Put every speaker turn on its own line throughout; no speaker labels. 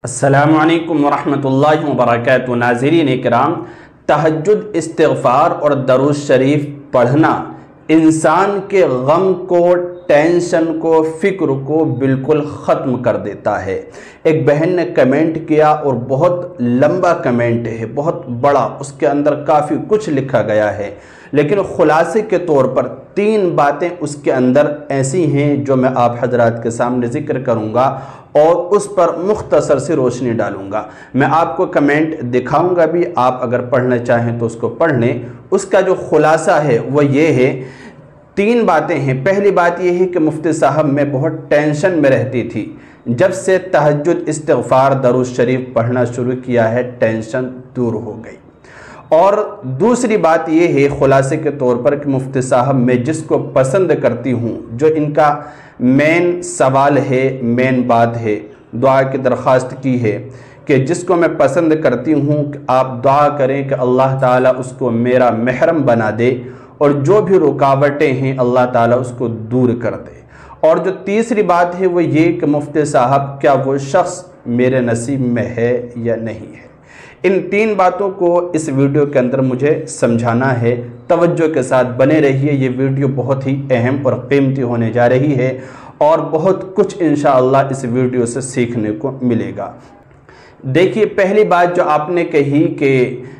السلام علیکم ورحمۃ اللہ وبرکاتہ۔ ناظرین اکرام، تہجد، استغفار اور درود شریف پڑھنا انسان کے غم کو، ٹینشن کو، فکر کو بالکل ختم کر دیتا ہے۔ ایک بہن نے کمنٹ کیا اور بہت لمبا کمنٹ ہے، بہت بڑا، اس کے اندر کافی کچھ لکھا گیا ہے، لیکن خلاصے کے طور پر 3 باتیں اس کے اندر ایسی ہیں جو میں آپ حضرات کے سامنے ذکر کروں گا اور اس پر مختصر سی روشنی ڈالوں گا۔ میں آپ کو کمنٹ دکھاؤں گا بھی، آپ اگر پڑھنا چاہیں تو اس کو پڑھ لیں۔ اس کا جو خلاصہ ہے وہ یہ ہے، 3 باتیں ہیں۔ پہلی بات یہ ہے کہ مفتی صاحب میں بہت ٹینشن میں رہتی تھی، جب سے تہجد، استغفار، درود شریف پڑھنا شروع کیا ہے ٹینشن دور ہو گئی۔ اور دوسری بات یہ ہے خلاصے کے طور پر کہ مفتی صاحب میں جس کو پسند کرتی ہوں، جو ان کا مین سوال ہے، مین بات ہے، دعا کی درخواست کی ہے کہ جس کو میں پسند کرتی ہوں کہ آپ دعا کریں کہ اللہ تعالیٰ اس کو میرا محرم بنا دے اور جو بھی رکاوٹیں ہیں اللہ تعالیٰ اس کو دور کر دے۔ اور جو تیسری بات ہے وہ یہ کہ مفتی صاحب کیا وہ شخص میرے نصیب میں ہے یا نہیں ہے۔ ان 3 باتوں کو اس ویڈیو کے اندر مجھے سمجھانا ہے۔ توجہ کے ساتھ بنے رہیے، یہ ویڈیو بہت ہی اہم اور قیمتی ہونے جا رہی ہے اور بہت کچھ انشاءاللہ اس ویڈیو سے سیکھنے کو ملے گا۔ دیکھیے، پہلی بات جو آپ نے کہی کہ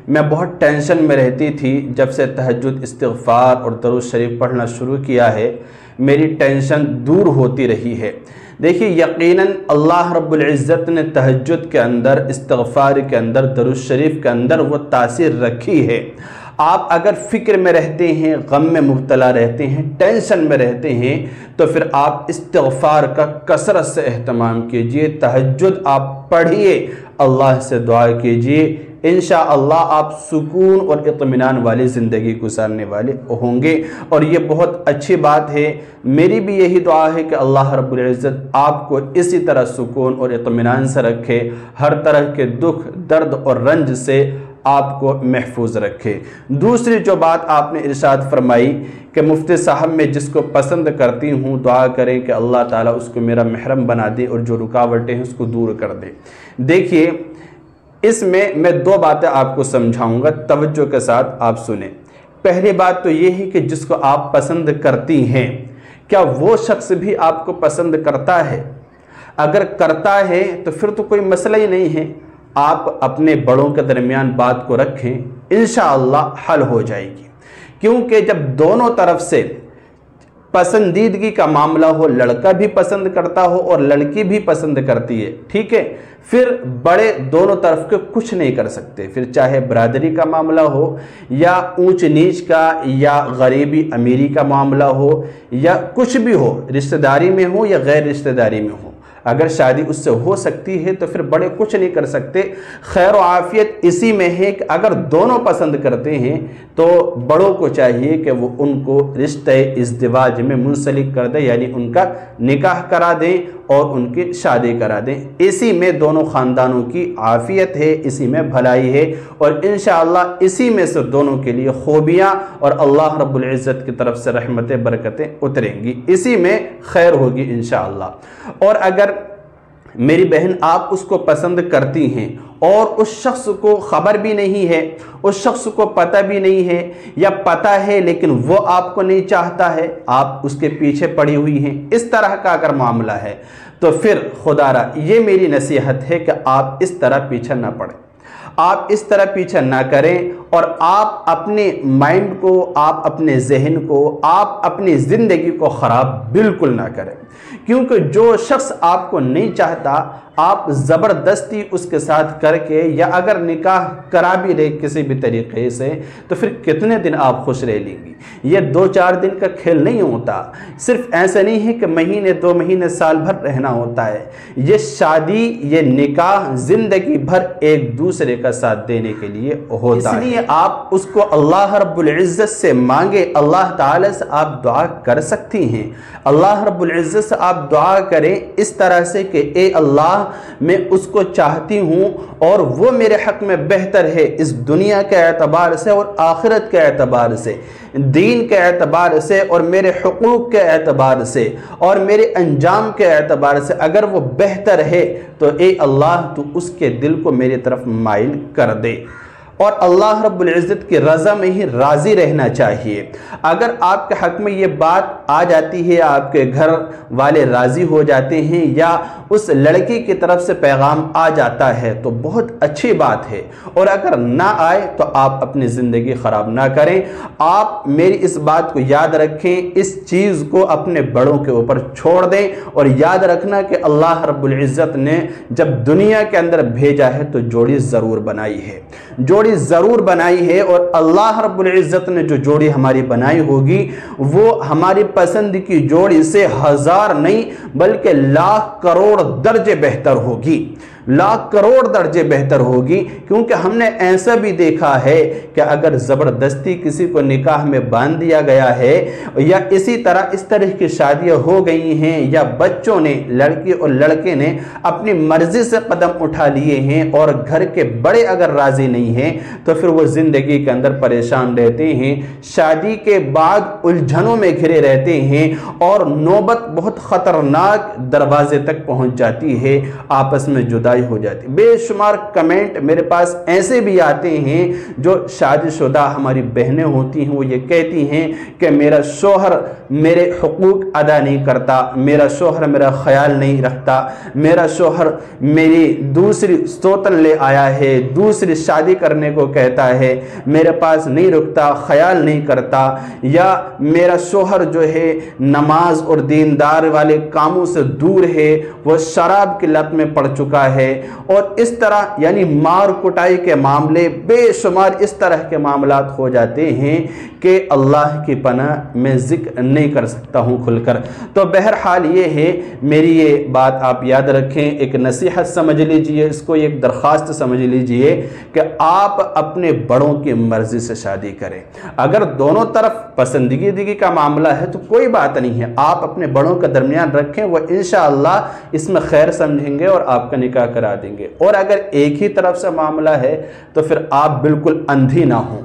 میں بہت ٹینشن میں رہتی تھی، جب سے تہجد، استغفار اور درود شریف پڑھنا شروع کیا ہے میری ٹینشن دور ہوتی رہی ہے۔ دیکھیے، یقیناً اللہ رب العزت نے تہجد کے اندر، استغفار کے اندر، درود شریف کے اندر وہ تاثیر رکھی ہے۔ آپ اگر فکر میں رہتے ہیں، غم میں مبتلا رہتے ہیں، ٹینشن میں رہتے ہیں، تو پھر آپ استغفار کا کثرت سے اہتمام کیجئے، تہجد آپ پڑھیے، اللہ سے دعا کیجئے، انشاءاللہ آپ سکون اور اطمینان والی زندگی گزارنے والے ہوں گے۔ اور یہ بہت اچھی بات ہے، میری بھی یہی دعا ہے کہ اللہ رب العزت آپ کو اسی طرح سکون اور اطمینان سے رکھے، ہر طرح کے دکھ، درد اور رنج سے آپ کو محفوظ رکھے۔ دوسری جو بات آپ نے ارشاد فرمائی کہ مفتی صاحب میں جس کو پسند کرتی ہوں دعا کریں کہ اللہ تعالیٰ اس کو میرا محرم بنا دے اور جو رکاوٹیں ہیں اس کو دور کر دے۔ دیکھیے، اس میں 2 باتیں آپ کو سمجھاؤں گا، توجہ کے ساتھ آپ سنیں۔ پہلی بات تو یہ ہے کہ جس کو آپ پسند کرتی ہیں، کیا وہ شخص بھی آپ کو پسند کرتا ہے؟ اگر کرتا ہے تو پھر تو کوئی مسئلہ ہی نہیں ہے، آپ اپنے بڑوں کے درمیان بات کو رکھیں، انشاءاللہ حل ہو جائے گی۔ کیونکہ جب دونوں طرف سے پسندیدگی کا معاملہ ہو، لڑکا بھی پسند کرتا ہو اور لڑکی بھی پسند کرتی ہے، ٹھیک ہے، پھر بڑے دونوں طرف کے کچھ نہیں کر سکتے، پھر چاہے برادری کا معاملہ ہو یا اونچ نیچ کا یا غریبی امیری کا معاملہ ہو یا کچھ بھی ہو، رشتہ داری میں ہو یا غیر رشتہ داری میں ہو، اگر شادی اس سے ہو سکتی ہے تو پھر بڑے کچھ نہیں کر سکتے۔ خیر و عافیت اسی میں ہے کہ اگر دونوں پسند کرتے ہیں تو بڑوں کو چاہیے کہ وہ ان کو رشتہ ازدواج میں منسلک کر دیں، یعنی ان کا نکاح کرا دیں اور ان کی شادی کرا دیں۔ اسی میں دونوں خاندانوں کی عافیت ہے، اسی میں بھلائی ہے اور انشاءاللہ اسی میں سے دونوں کے لیے خوبیاں اور اللہ رب العزت کی طرف سے رحمتیں، برکتیں اتریں گی، اسی میں خیر ہوگی انشاءاللہ۔ اور اگر میری بہن آپ اس کو پسند کرتی ہیں اور اس شخص کو خبر بھی نہیں ہے، اس شخص کو پتہ بھی نہیں ہے یا پتہ ہے لیکن وہ آپ کو نہیں چاہتا ہے، آپ اس کے پیچھے پڑی ہوئی ہیں، اس طرح کا اگر معاملہ ہے تو پھر خدا را یہ میری نصیحت ہے کہ آپ اس طرح پیچھے نہ پڑیں، آپ اس طرح پیچھے نہ کریں اور آپ اپنے مائنڈ کو، آپ اپنے ذہن کو، آپ اپنی زندگی کو خراب بالکل نہ کریں۔ کیونکہ جو شخص آپ کو نہیں چاہتا، آپ زبردستی اس کے ساتھ کر کے یا اگر نکاح کرا بھی لے کسی بھی طریقے سے تو پھر کتنے دن آپ خوش رہ لیں گی؟ یہ 2-4 دن کا کھیل نہیں ہوتا، صرف ایسا نہیں ہے کہ مہینے 2 مہینے سال بھر رہنا ہوتا ہے، یہ شادی، یہ نکاح زندگی بھر ایک دوسرے کا ساتھ دینے کے لیے ہوتا ہے۔ اس لیے آپ اس کو اللہ رب العزت سے مانگے، اللہ تعالیٰ سے آپ دعا کر سکتی ہیں۔ اللہ رب العزت سے آپ دعا کریں اس طرح سے کہ اے اللہ میں اس کو چاہتی ہوں اور وہ میرے حق میں بہتر ہے، اس دنیا کے اعتبار سے اور آخرت کے اعتبار سے، دین کے اعتبار سے اور میرے حقوق کے اعتبار سے اور میرے انجام کے اعتبار سے اگر وہ بہتر ہے تو اے اللہ تو اس کے دل کو میری طرف مائل کر دے۔ اور اللہ رب العزت کی رضا میں ہی راضی رہنا چاہیے۔ اگر آپ کے حق میں یہ بات آ جاتی ہے، آپ کے گھر والے راضی ہو جاتے ہیں یا اس لڑکی کی طرف سے پیغام آ جاتا ہے تو بہت اچھی بات ہے، اور اگر نہ آئے تو آپ اپنی زندگی خراب نہ کریں۔ آپ میری اس بات کو یاد رکھیں، اس چیز کو اپنے بڑوں کے اوپر چھوڑ دیں، اور یاد رکھنا کہ اللہ رب العزت نے جب دنیا کے اندر بھیجا ہے تو جوڑی ضرور بنائی ہے، جوڑی ضرور بنائی ہے، اور اللہ رب العزت نے جو جوڑی ہماری بنائی ہوگی وہ ہماری پسند کی جوڑی سے ہزار نہیں بلکہ لاکھ کروڑ درجے بہتر ہوگی، لاکھ کروڑ درجے بہتر ہوگی، کیونکہ ہم نے ایسا بھی دیکھا ہے کہ اگر زبردستی کسی کو نکاح میں باندھ دیا گیا ہے یا اسی طرح کی شادیاں ہو گئی ہیں، یا بچوں نے، لڑکی اور لڑکے نے اپنی مرضی سے قدم اٹھا لیے ہیں اور گھر کے بڑے اگر راضی نہیں ہیں تو پھر وہ زندگی کے اندر پریشان رہتے ہیں، شادی کے بعد الجھنوں میں گھرے رہتے ہیں اور نوبت بہت خطرناک دروازے تک پہنچ جاتی ہے، آپس میں جدائی ہو جاتی۔ بے شمار کمنٹ میرے پاس ایسے بھی آتے ہیں جو شادی شدہ ہماری بہنیں ہوتی ہیں، وہ یہ کہتی ہیں کہ میرا شوہر میرے حقوق ادا نہیں کرتا، میرا شوہر میرا خیال نہیں رکھتا، میرا شوہر میری دوسری سوتن لے آیا ہے، دوسری شادی کرنے کو کہتا ہے، میرے پاس نہیں رکتا، خیال نہیں کرتا، یا میرا شوہر جو ہے نماز اور دیندار والے کاموں سے دور ہے، وہ شراب کی لت میں پڑ چکا ہے، اور اس طرح یعنی مار کٹائی کے معاملے بے شمار اس طرح کے معاملات ہو جاتے ہیں کہ اللہ کی پناہ میں ذکر نہیں کر سکتا ہوں کھل کر۔ تو بہرحال یہ ہے، میری یہ بات آپ یاد رکھیں، ایک نصیحت سمجھ لیجئے اس کو، ایک درخواست سمجھ لیجئے کہ آپ اپنے بڑوں کی مرضی سے شادی کریں۔ اگر دونوں طرف پسندیدگی کا معاملہ ہے تو کوئی بات نہیں ہے، آپ اپنے بڑوں کا درمیان رکھیں، وہ انشاءاللہ اس میں خیر سمجھیں گے اور آپ کا نکاح کرا دیں گے۔ اور اگر ایک ہی طرف سے معاملہ ہے تو پھر آپ بالکل اندھی نہ ہوں،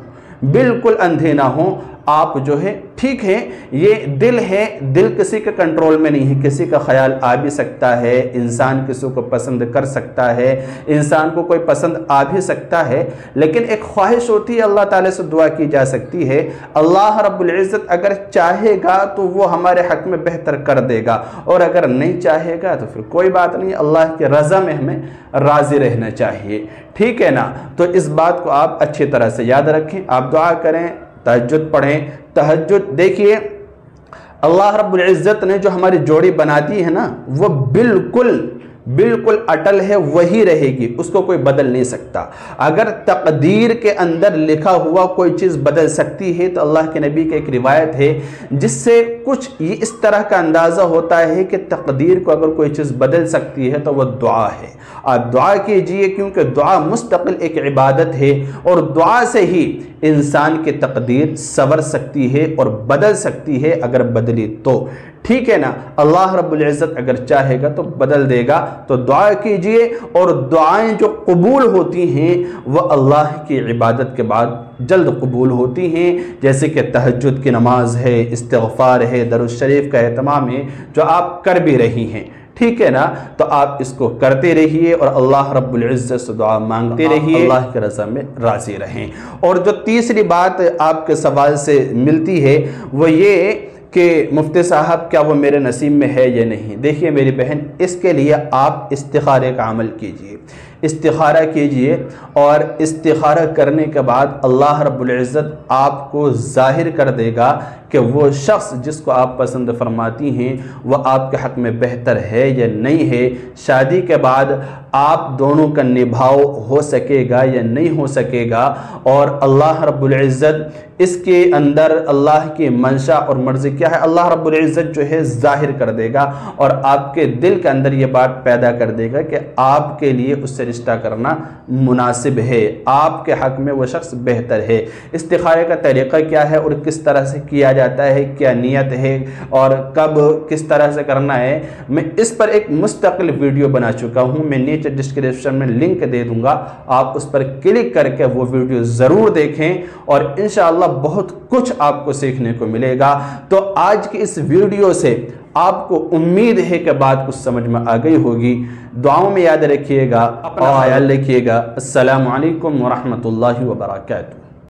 بالکل اندھے نہ ہوں، آپ جو ہے ٹھیک ہے، یہ دل ہے، دل کسی کے کنٹرول میں نہیں ہے، کسی کا خیال آ بھی سکتا ہے، انسان کسی کو پسند کر سکتا ہے، انسان کو کوئی پسند آ بھی سکتا ہے، لیکن ایک خواہش ہوتی ہے، اللہ تعالیٰ سے دعا کی جا سکتی ہے، اللہ رب العزت اگر چاہے گا تو وہ ہمارے حق میں بہتر کر دے گا، اور اگر نہیں چاہے گا تو پھر کوئی بات نہیں، اللہ کی رضا میں ہمیں راضی رہنا چاہیے، ٹھیک ہے نا۔ تو اس بات کو آپ اچھی طرح سے یاد رکھیں، آپ دعا کریں، تہجد پڑھیں۔ تہجد دیکھیے، اللہ رب العزت نے جو ہماری جوڑی بنا دی ہے نا، وہ بالکل اٹل ہے، وہی رہے گی، اس کو کوئی بدل نہیں سکتا۔ اگر تقدیر کے اندر لکھا ہوا کوئی چیز بدل سکتی ہے تو اللہ کے نبی کی ایک روایت ہے جس سے کچھ یہ اس طرح کا اندازہ ہوتا ہے کہ تقدیر کو اگر کوئی چیز بدل سکتی ہے تو وہ دعا ہے۔ آپ دعا کیجئے، کیونکہ دعا مستقل ایک عبادت ہے، اور دعا سے ہی انسان کی تقدیر سنور سکتی ہے اور بدل سکتی ہے، اگر بدلی تو ٹھیک ہے نا۔ اللہ رب العزت اگر چاہے گا تو بدل دے گا، تو دعا کیجئے، اور دعائیں جو قبول ہوتی ہیں وہ اللہ کی عبادت کے بعد جلد قبول ہوتی ہیں، جیسے کہ تہجد کی نماز ہے، استغفار ہے، درود شریف کا اہتمام ہے، جو آپ کر بھی رہی ہیں، ٹھیک ہے نا۔ تو آپ اس کو کرتے رہیے اور اللہ رب العزت سے دعا مانگتے رہیے، اللہ کی رضا میں راضی رہیں۔ اور جو تیسری بات آپ کے سوال سے ملتی ہے وہ یہ کہ مفتی صاحب کیا وہ میرے نصیب میں ہے یا نہیں؟ دیکھیے میری بہن، اس کے لیے آپ استخارے کا عمل کیجئے، استخارہ کیجئے، اور استخارہ کرنے کے بعد اللہ رب العزت آپ کو ظاہر کر دے گا کہ وہ شخص جس کو آپ پسند فرماتی ہیں وہ آپ کے حق میں بہتر ہے یا نہیں ہے۔ شادی کے بعد آپ دونوں کا نبھاؤ ہو سکے گا یا نہیں ہو سکے گا، اور اللہ رب العزت اس کے اندر اللہ کی منشا اور مرضی کیا ہے اللہ رب العزت جو ہے ظاہر کر دے گا، اور آپ کے دل کے اندر یہ بات پیدا کر دے گا کہ آپ کے لیے اس سے رشتہ کرنا مناسب ہے، آپ کے حق میں وہ شخص بہتر ہے۔ استخارے کا طریقہ کیا ہے اور کس طرح سے کیا جاتا ہے، کیا نیت ہے اور کب کس طرح سے کرنا ہے، میں اس پر ایک مستقل ویڈیو بنا چکا ہوں، میں نیچے ڈسکرپشن میں لنک دے دوں گا، آپ اس پر کلک کر کے وہ ویڈیو ضرور دیکھیں، اور انشاءاللہ بہت کچھ آپ کو سیکھنے کو ملے گا۔ تو آج کی اس ویڈیو سے آپ کو امید ہے کہ بات کچھ سمجھ میں آ گئی ہوگی۔ دعاؤں میں یاد رکھیے گا، اپنا خیال رکھیے گا۔ السلام علیکم ورحمۃ اللہ وبرکاتہ۔